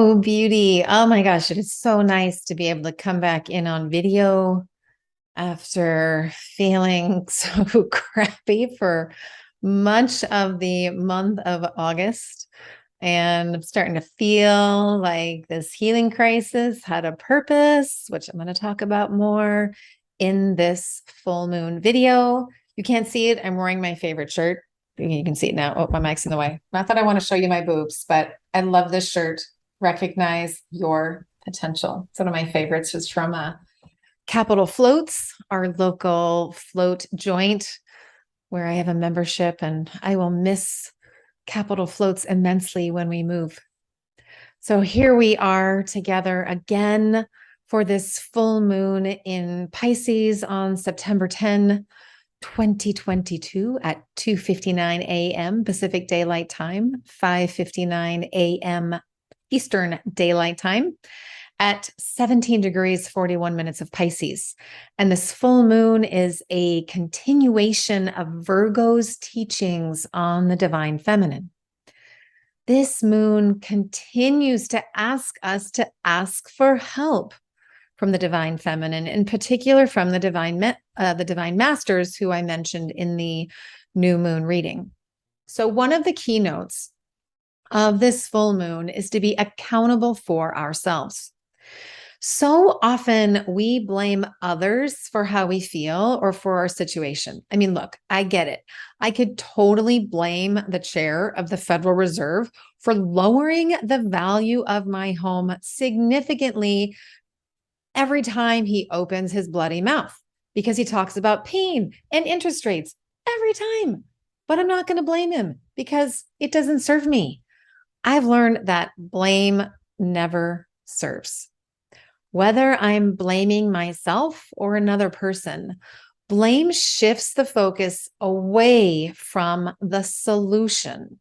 Hello, beauty. Oh my gosh, it is so nice to be able to come back in on video after feeling so crappy for much of the month of August. And I'm starting to feel like this healing crisis had a purpose, which I'm going to talk about more in this full moon video. You can't see it. I'm wearing my favorite shirt. You can see it now. Oh, my mic's in the way. Not that I want to show you my boobs, but I love this shirt. Recognize your potential. It's one of my favorites. It's from Capital Floats, our local float joint where I have a membership, and I will miss Capital Floats immensely when we move. So here we are together again for this full moon in Pisces on September 10, 2022 at 2:59 a.m. Pacific Daylight Time, 5:59 a.m. Eastern Daylight Time at 17 degrees, 41 minutes of Pisces. And this full moon is a continuation of Virgo's teachings on the divine feminine. This moon continues to ask us to ask for help from the divine feminine, in particular from the divine masters who I mentioned in the new moon reading. So one of the keynotes of this full moon is to be accountable for ourselves. So often we blame others for how we feel or for our situation. I mean, look, I get it. I could totally blame the chair of the Federal Reserve for lowering the value of my home significantly every time he opens his bloody mouth, because he talks about pain and interest rates every time. But I'm not going to blame him because it doesn't serve me. I've learned that blame never serves. Whether I'm blaming myself or another person, blame shifts the focus away from the solution.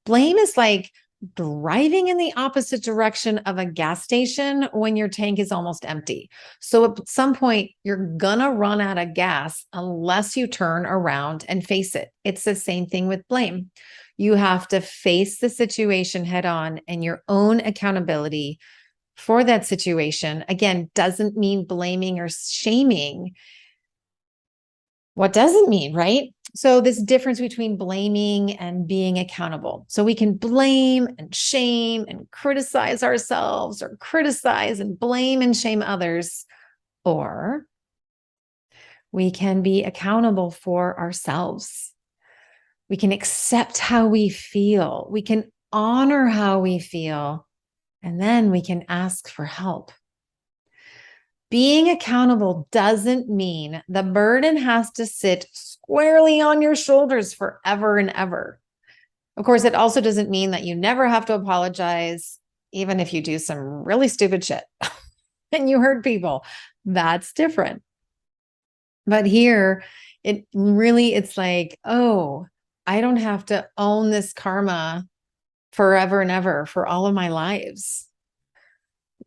Blame is like driving in the opposite direction of a gas station when your tank is almost empty. So at some point, you're gonna run out of gas unless you turn around and face it. It's the same thing with blame. You have to face the situation head on, and your own accountability for that situation, again, doesn't mean blaming or shaming. What does it mean, right? So this difference between blaming and being accountable. So we can blame and shame and criticize ourselves, or criticize and blame and shame others, or we can be accountable for ourselves. We can accept how we feel. We can honor how we feel. And then we can ask for help. Being accountable doesn't mean the burden has to sit squarely on your shoulders forever and ever. Of course, it also doesn't mean that you never have to apologize, even if you do some really stupid shit and you hurt people. That's different. But here, it's like, oh, I don't have to own this karma forever and ever for all of my lives.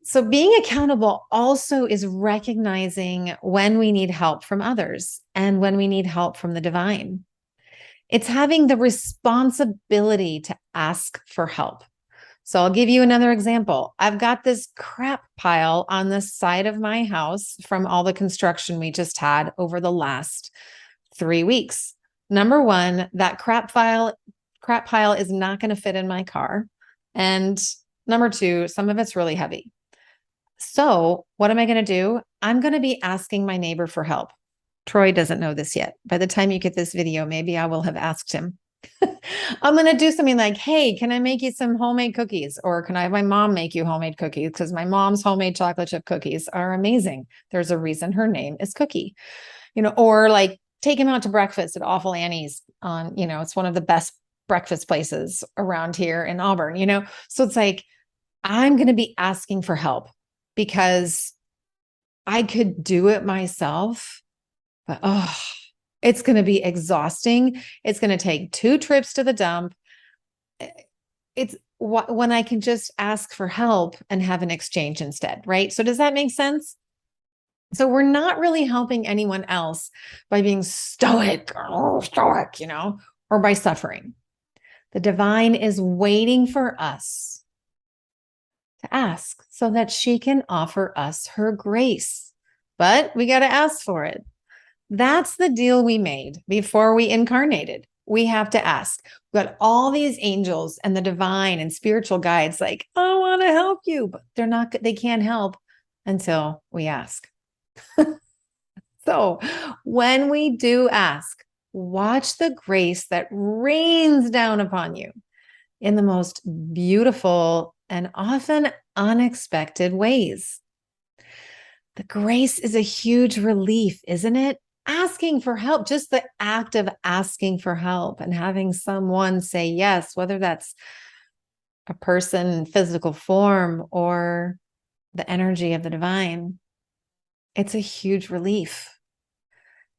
So being accountable also is recognizing when we need help from others and when we need help from the divine. It's having the responsibility to ask for help. So I'll give you another example. I've got this crap pile on the side of my house from all the construction we just had over the last 3 weeks. Number one, that crap pile is not going to fit in my car. And number two, some of it's really heavy. So what am I going to do? I'm going to be asking my neighbor for help. Troy doesn't know this yet. By the time you get this video, maybe I will have asked him. I'm going to do something like, hey, can I make you some homemade cookies? Or can I have my mom make you homemade cookies? Because my mom's homemade chocolate chip cookies are amazing. There's a reason her name is Cookie. Or like take him out to breakfast at Awful Annie's on, it's one of the best breakfast places around here in Auburn, So it's like, I'm going to be asking for help because I could do it myself, but it's going to be exhausting. It's going to take 2 trips to the dump. It's when I can just ask for help and have an exchange instead, right? So does that make sense? So we're not really helping anyone else by being stoic, or by suffering. The divine is waiting for us to ask so that she can offer us her grace. But we got to ask for it. That's the deal we made before we incarnated. We have to ask. We've got all these angels and the divine and spiritual guides like, I want to help you, but they can't help until we ask. So when we do ask, watch the grace that rains down upon you in the most beautiful and often unexpected ways. The grace is a huge relief, isn't it? Asking for help, just the act of asking for help and having someone say yes, whether that's a person in physical form or the energy of the divine, it's a huge relief.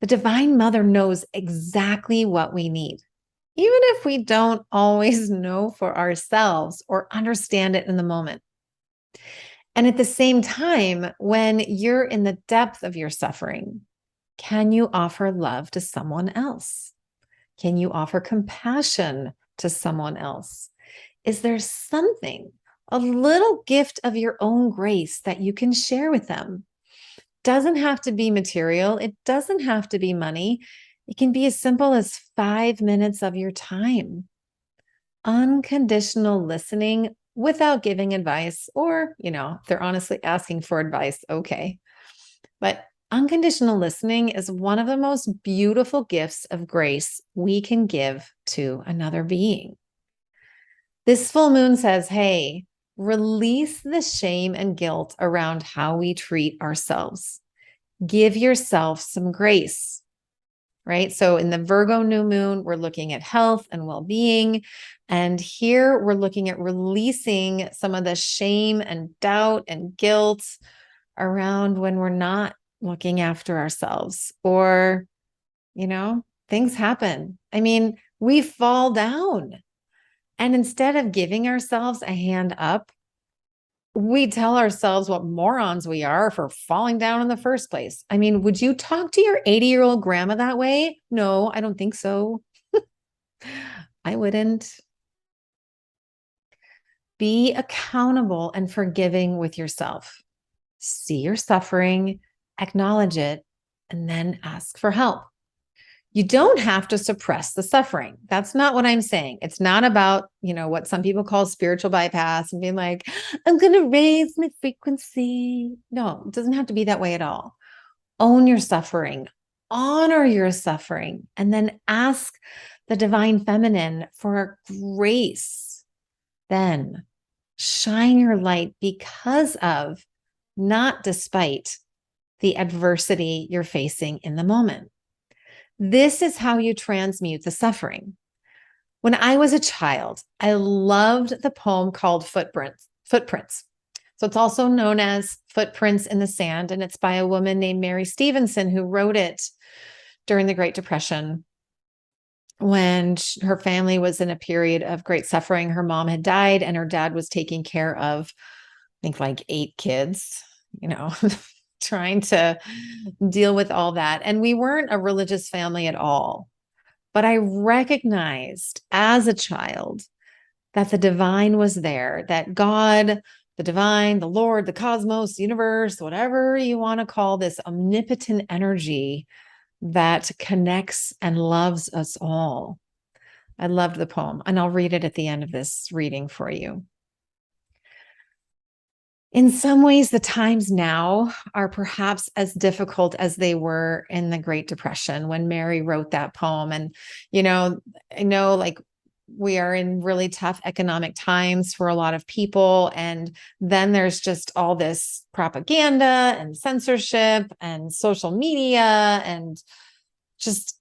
The Divine Mother knows exactly what we need, even if we don't always know for ourselves or understand it in the moment. And at the same time, when you're in the depth of your suffering, can you offer love to someone else? Can you offer compassion to someone else? Is there something, a little gift of your own grace that you can share with them? Doesn't have to be material. It doesn't have to be money. It can be as simple as 5 minutes of your time. Unconditional listening without giving advice, or, if they're honestly asking for advice, okay. But unconditional listening is one of the most beautiful gifts of grace we can give to another being. This full moon says, hey, release the shame and guilt around how we treat ourselves. Give yourself some grace, right? So in the Virgo new moon, we're looking at health and well-being. And here we're looking at releasing some of the shame and doubt and guilt around when we're not looking after ourselves, or, things happen. I mean, we fall down. And instead of giving ourselves a hand up, we tell ourselves what morons we are for falling down in the first place. I mean, would you talk to your 80-year-old grandma that way? No, I don't think so. I wouldn't. Be accountable and forgiving with yourself. See your suffering, acknowledge it, and then ask for help. You don't have to suppress the suffering. That's not what I'm saying. It's not about, what some people call spiritual bypass and being like, I'm going to raise my frequency. No, it doesn't have to be that way at all. Own your suffering, honor your suffering, and then ask the divine feminine for grace. Then shine your light because of, not despite, the adversity you're facing in the moment. This is how you transmute the suffering. When I was a child, I loved the poem called Footprints. So it's also known as Footprints in the Sand, and it's by a woman named Mary Stevenson, who wrote it during the Great Depression when her family was in a period of great suffering. Her mom had died and her dad was taking care of, I think, like 8 kids, trying to deal with all that. And we weren't a religious family at all. But I recognized as a child that the divine was there, that God, the divine, the Lord, the cosmos, the universe, whatever you want to call this omnipotent energy that connects and loves us all. I loved the poem, and I'll read it at the end of this reading for you. In some ways, the times now are perhaps as difficult as they were in the Great Depression when Mary wrote that poem. And, I know like we are in really tough economic times for a lot of people. And then there's just all this propaganda and censorship and social media, and just,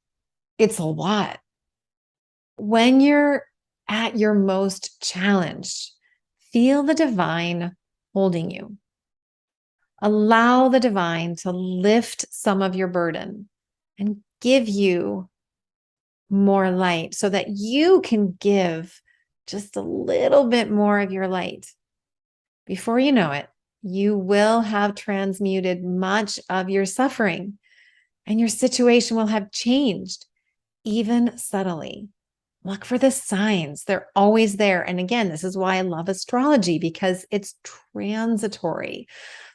it's a lot. When you're at your most challenged, feel the divine holding you. Allow the divine to lift some of your burden and give you more light so that you can give just a little bit more of your light. Before you know it, you will have transmuted much of your suffering, and your situation will have changed, even subtly. Look for the signs. They're always there. And again, this is why I love astrology, because it's transitory.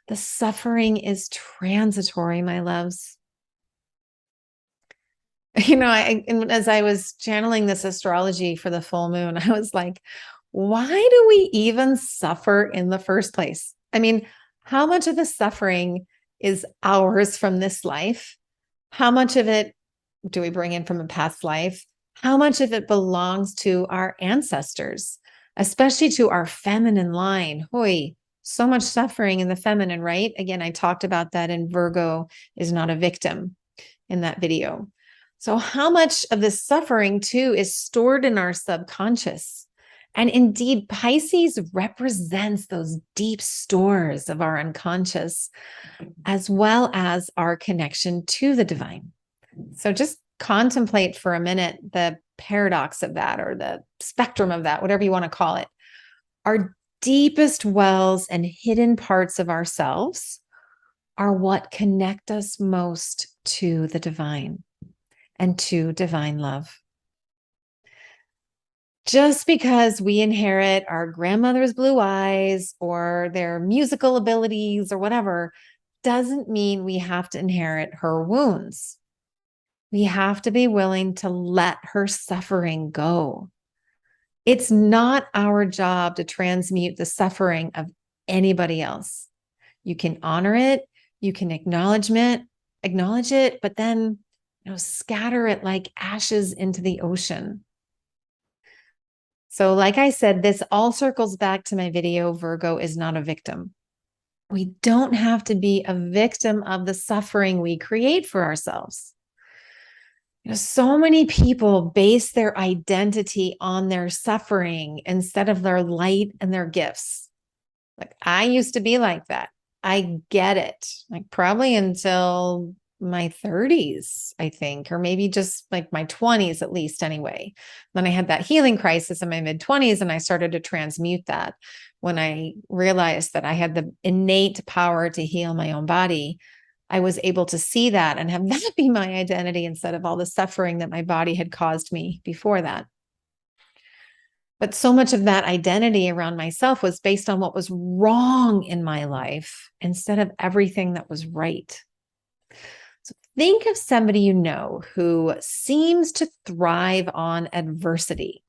The suffering is transitory, my loves. As I was channeling this astrology for the full moon, I was like, why do we even suffer in the first place? I mean, how much of the suffering is ours from this life? How much of it do we bring in from a past life? How much of it belongs to our ancestors, especially to our feminine line? Hoy, so much suffering in the feminine, right? Again, I talked about that in Virgo is not a victim in that video. So, how much of this suffering, too, is stored in our subconscious? And indeed, Pisces represents those deep stores of our unconscious, as well as our connection to the divine. So, just contemplate for a minute the paradox of that, or the spectrum of that, whatever you want to call it. Our deepest wells and hidden parts of ourselves are what connect us most to the divine and to divine love. Just because we inherit our grandmother's blue eyes or their musical abilities or whatever doesn't mean we have to inherit her wounds. We have to be willing to let her suffering go. It's not our job to transmute the suffering of anybody else. You can honor it, you can acknowledge it, but then scatter it like ashes into the ocean. So, like I said, this all circles back to my video, Virgo is not a victim. We don't have to be a victim of the suffering we create for ourselves. So many people base their identity on their suffering instead of their light and their gifts. Like, I used to be like that. I get it. Like, probably until my 30s, I think, or maybe just like my 20s at least anyway. Then I had that healing crisis in my mid 20s, and I started to transmute that when I realized that I had the innate power to heal my own body. I was able to see that and have that be my identity instead of all the suffering that my body had caused me before that. But so much of that identity around myself was based on what was wrong in my life instead of everything that was right. So think of somebody you know who seems to thrive on adversity.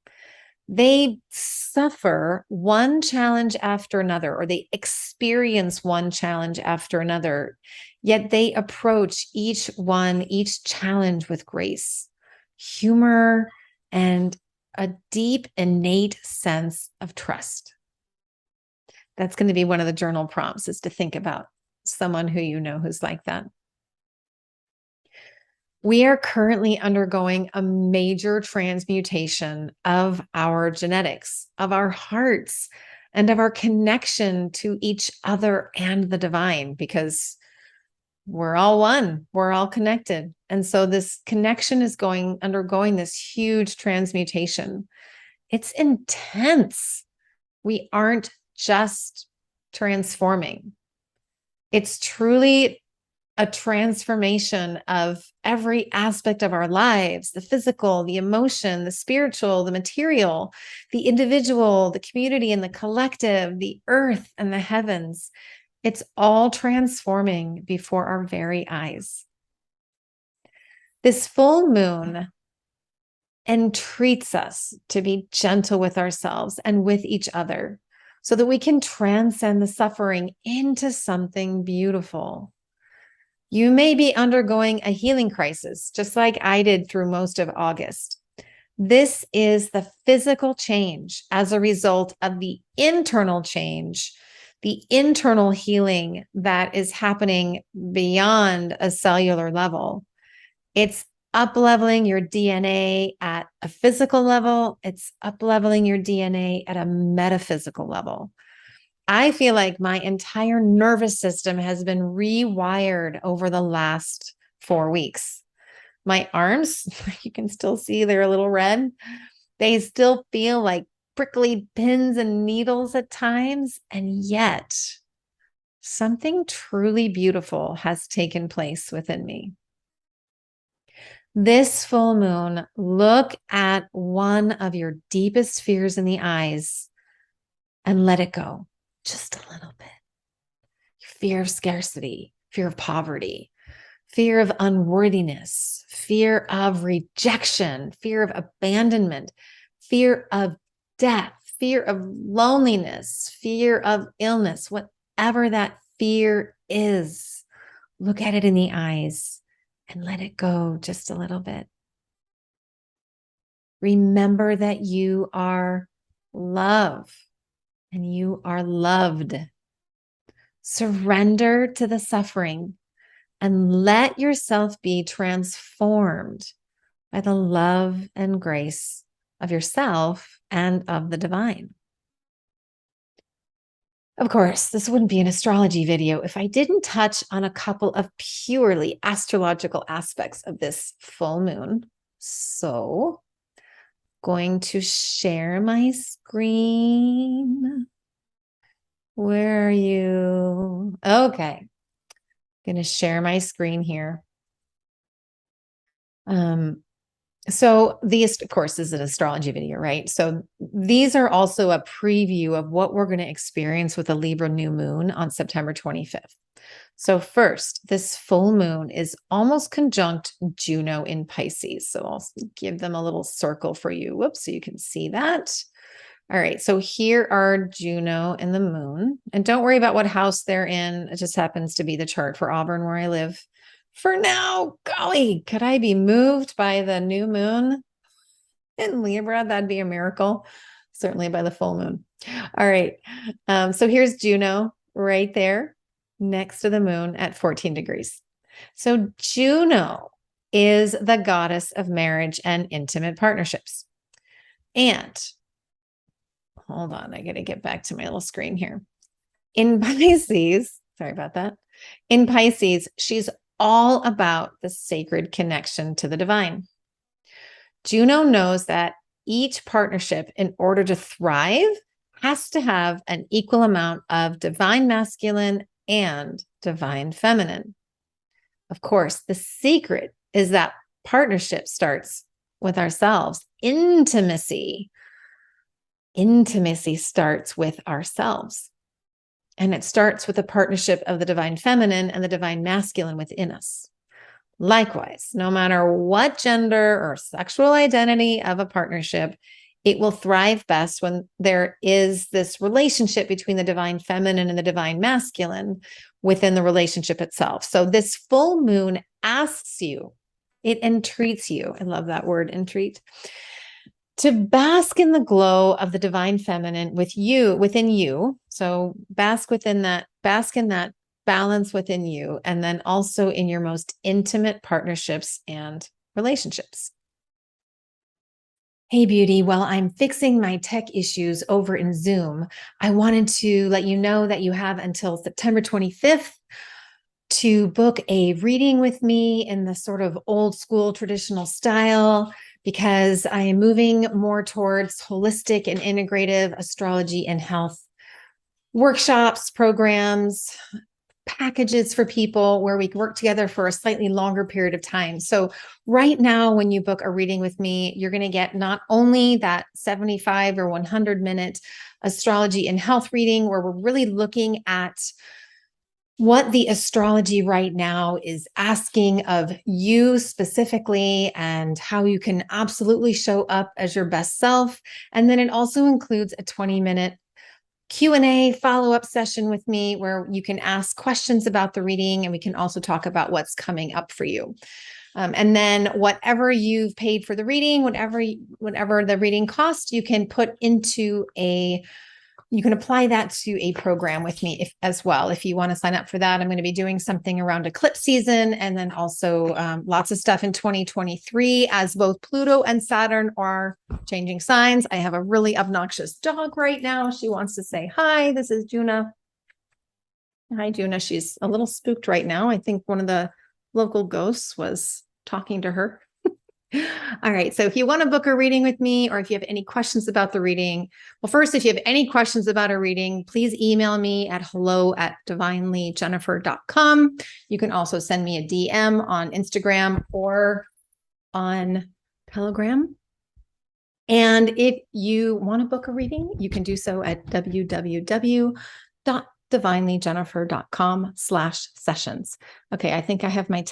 They suffer one challenge after another, or they experience one challenge after another, yet they approach each challenge with grace, humor, and a deep, innate sense of trust. That's going to be one of the journal prompts, is to think about someone who you know who's like that. We are currently undergoing a major transmutation of our genetics, of our hearts, and of our connection to each other and the divine, because we're all one, we're all connected. And so this connection is undergoing this huge transmutation. It's intense. We aren't just transforming. It's truly a transformation of every aspect of our lives: the physical, the emotion, the spiritual, the material, the individual, the community and the collective, the earth and the heavens. It's all transforming before our very eyes. This full moon entreats us to be gentle with ourselves and with each other, so that we can transcend the suffering into something beautiful. You may be undergoing a healing crisis, just like I did through most of August. This is the physical change as a result of the internal change, the internal healing that is happening beyond a cellular level. It's up-leveling your DNA at a physical level. It's up-leveling your DNA at a metaphysical level. I feel like my entire nervous system has been rewired over the last 4 weeks. My arms, you can still see they're a little red. They still feel like prickly pins and needles at times. And yet, something truly beautiful has taken place within me. This full moon, look at one of your deepest fears in the eyes and let it go just a little bit. Fear of scarcity, fear of poverty, fear of unworthiness, fear of rejection, fear of abandonment, fear of death, fear of loneliness, fear of illness, whatever that fear is, look at it in the eyes and let it go just a little bit. Remember that you are love and you are loved. Surrender to the suffering and let yourself be transformed by the love and grace of yourself and of the divine. Of course, this wouldn't be an astrology video if I didn't touch on a couple of purely astrological aspects of this full moon. So, going to share my screen. Where are you? Okay. Going to share my screen here. So these, of course, is an astrology video, right? So these are also a preview of what we're going to experience with the Libra new moon on September 25th. So first, this full moon is almost conjunct Juno in Pisces. So I'll give them a little circle for you. Whoops, so you can see that. All right, so here are Juno and the moon. And don't worry about what house they're in. It just happens to be the chart for Auburn where I live. For now, golly, could I be moved by the new moon in Libra? That'd be a miracle. Certainly by the full moon. All right. So here's Juno right there next to the moon at 14 degrees. So Juno is the goddess of marriage and intimate partnerships. And hold on, I got to get back to my little screen here. In Pisces, sorry about that. In Pisces, she's all about the sacred connection to the divine. Juno knows that each partnership, in order to thrive, has to have an equal amount of divine masculine and divine feminine. Of course, the secret is that partnership starts with ourselves. Intimacy starts with ourselves. And it starts with the partnership of the divine feminine and the divine masculine within us. Likewise, no matter what gender or sexual identity of a partnership, it will thrive best when there is this relationship between the divine feminine and the divine masculine within the relationship itself. So this full moon asks you, it entreats you. I love that word, entreat. To bask in the glow of the divine feminine within you. So bask in that balance within you, and then also in your most intimate partnerships and relationships. Hey, beauty. While I'm fixing my tech issues over in Zoom, I wanted to let you know that you have until September 25th to book a reading with me in the sort of old school traditional style, because I am moving more towards holistic and integrative astrology and health workshops, programs, packages for people where we work together for a slightly longer period of time. So right now, when you book a reading with me, you're going to get not only that 75 or 100-minute astrology and health reading, where we're really looking at what the astrology right now is asking of you specifically and how you can absolutely show up as your best self. And then it also includes a 20-minute Q&A follow-up session with me where you can ask questions about the reading, and we can also talk about what's coming up for you. And then whatever you've paid for the reading, whatever the reading cost, you can apply that to a program with me as well. If you want to sign up for that, I'm going to be doing something around eclipse season, and then also lots of stuff in 2023 as both Pluto and Saturn are changing signs. I have a really obnoxious dog right now. She wants to say hi. This is Juna. Hi, Juna. She's a little spooked right now. I think one of the local ghosts was talking to her. All right. So if you want to book a reading with me, or if you have any questions about the reading, well, first, if you have any questions about a reading, please email me at hello@divinelyjennifer.com. You can also send me a DM on Instagram or on Telegram. And if you want to book a reading, you can do so at www.divinelyjennifer.com/sessions. Okay, I think I have my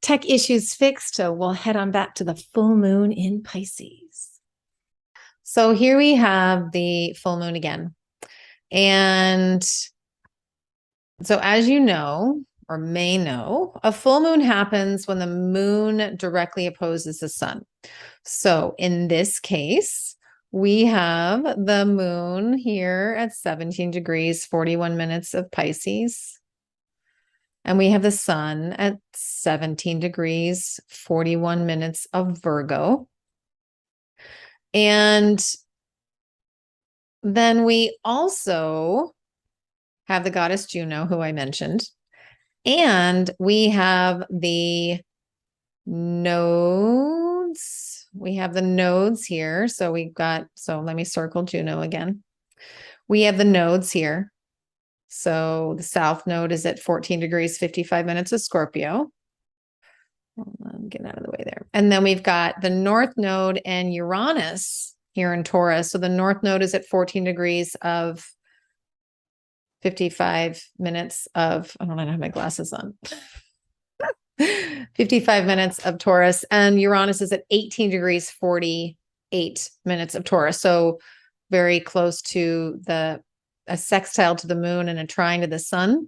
tech issues fixed, so we'll head on back to the full moon in Pisces. So here we have the full moon again. And so as you know, or may know, a full moon happens when the moon directly opposes the sun. So in this case, we have the moon here at 17 degrees, 41 minutes of Pisces. And we have the sun at 17 degrees, 41 minutes of Virgo. And then we also have the goddess Juno, who I mentioned. And we have the nodes. We have the nodes here. So let me circle Juno again. We have the nodes here. So the south node is at 14 degrees, 55 minutes of Scorpio. I'm getting out of the way there. And then we've got the north node and Uranus here in Taurus. So the north node is at 14 degrees of 55 minutes of, I don't have my glasses on. 55 minutes of Taurus, and Uranus is at 18 degrees, 48 minutes of Taurus. So very close to a sextile to the moon and a trine to the sun.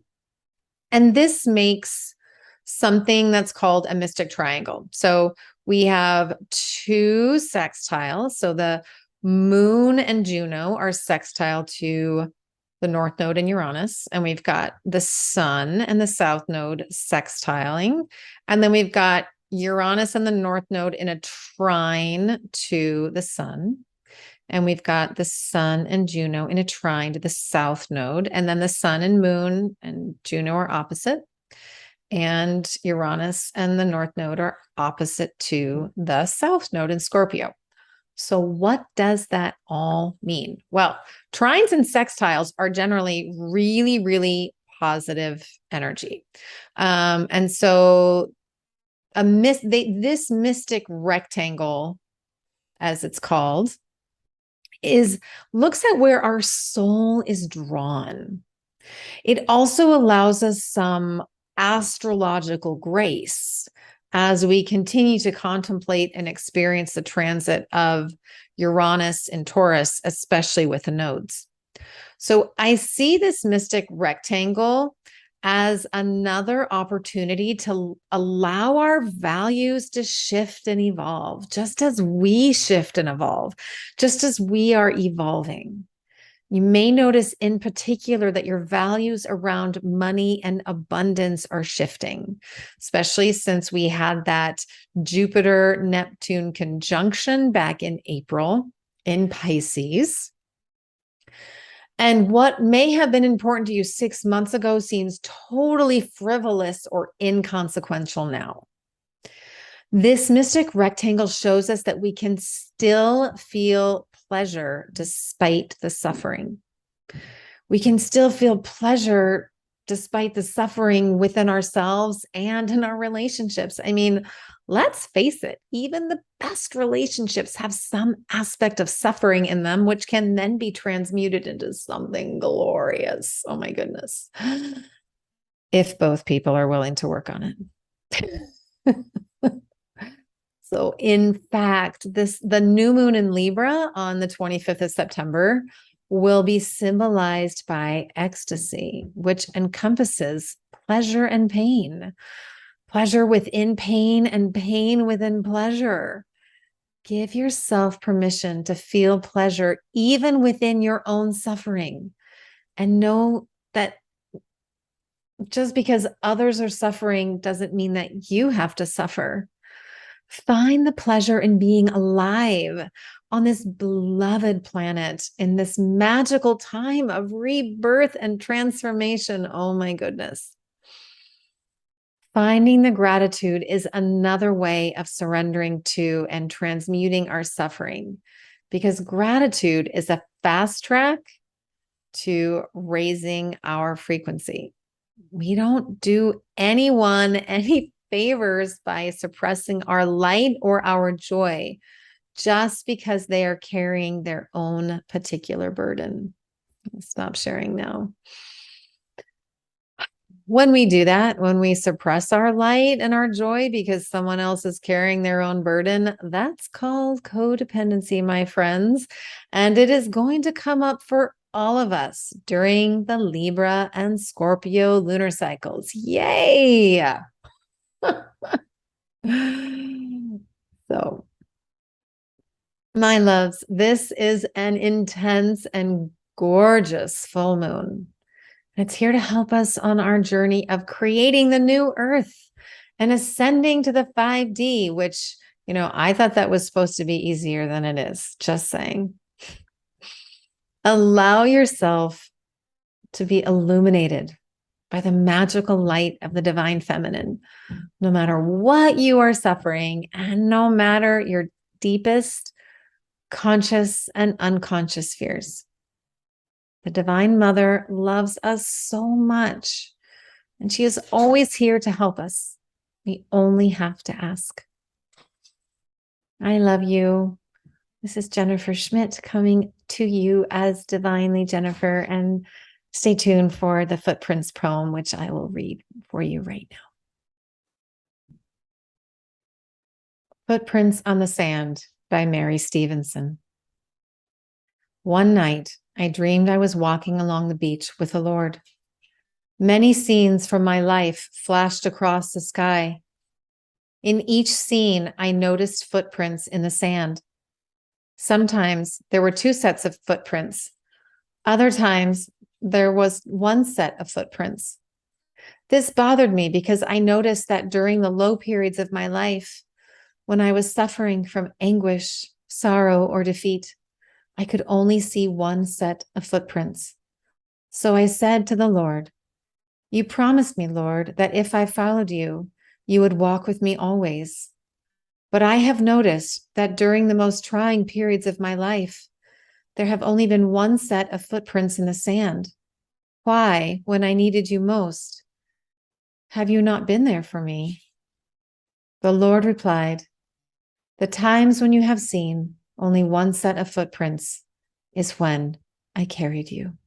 And this makes something that's called a mystic triangle. So we have two sextiles. So the moon and Juno are sextile to the north node and Uranus, and we've got the sun and the south node sextiling. And then we've got Uranus and the north node in a trine to the sun. And we've got the sun and Juno in a trine to the south node. And then the sun and moon and Juno are opposite. And Uranus and the north node are opposite to the south node in Scorpio. So what does that all mean? Well, trines and sextiles are generally really, really positive energy. And so this mystic rectangle, as it's called, looks at where our soul is drawn. It also allows us some astrological grace as we continue to contemplate and experience the transit of Uranus in Taurus, especially with the nodes. So I see this mystic rectangle as another opportunity to allow our values to shift and evolve, just as we shift and evolve, just as we are evolving. You may notice in particular that your values around money and abundance are shifting, especially since we had that Jupiter-Neptune conjunction back in April in Pisces. And what may have been important to you 6 months ago seems totally frivolous or inconsequential now. This mystic rectangle shows us that we can still feel pleasure despite the suffering. We can still feel pleasure despite the suffering within ourselves and in our relationships. I mean, let's face it, even the best relationships have some aspect of suffering in them, which can then be transmuted into something glorious. Oh my goodness. If both people are willing to work on it. So in fact, the new moon in Libra on the 25th of September will be symbolized by ecstasy, which encompasses pleasure and pain, pleasure within pain and pain within pleasure. Give yourself permission to feel pleasure even within your own suffering, and know that just because others are suffering doesn't mean that you have to suffer. Find the pleasure in being alive on this beloved planet in this magical time of rebirth and transformation. Oh my goodness. Finding the gratitude is another way of surrendering to and transmuting our suffering, because gratitude is a fast track to raising our frequency. We don't do anyone any favors by suppressing our light or our joy just because they are carrying their own particular burden. I'll stop sharing now. When we do that, when we suppress our light and our joy because someone else is carrying their own burden, that's called codependency, my friends. And it is going to come up for all of us during the Libra and Scorpio lunar cycles. Yay! So, my loves, this is an intense and gorgeous full moon. It's here to help us on our journey of creating the new earth and ascending to the 5D, which, I thought that was supposed to be easier than it is. Just saying. Allow yourself to be illuminated by the magical light of the divine feminine, no matter what you are suffering and no matter your deepest conscious and unconscious fears. The Divine Mother loves us so much, and she is always here to help us. We only have to ask. I love you. This is Jennifer Schmidt coming to you as Divinely Jennifer, and stay tuned for the Footprints poem, which I will read for you right now. Footprints on the Sand by Mary Stevenson. One night, I dreamed I was walking along the beach with the Lord. Many scenes from my life flashed across the sky. In each scene, I noticed footprints in the sand. Sometimes there were two sets of footprints. Other times, there was one set of footprints. This bothered me because I noticed that during the low periods of my life, when I was suffering from anguish, sorrow, or defeat, I could only see one set of footprints. So I said to the Lord, "You promised me, Lord, that if I followed you, you would walk with me always. But I have noticed that during the most trying periods of my life, there have only been one set of footprints in the sand. Why, when I needed you most, have you not been there for me?" The Lord replied, "The times when you have seen only one set of footprints is when I carried you."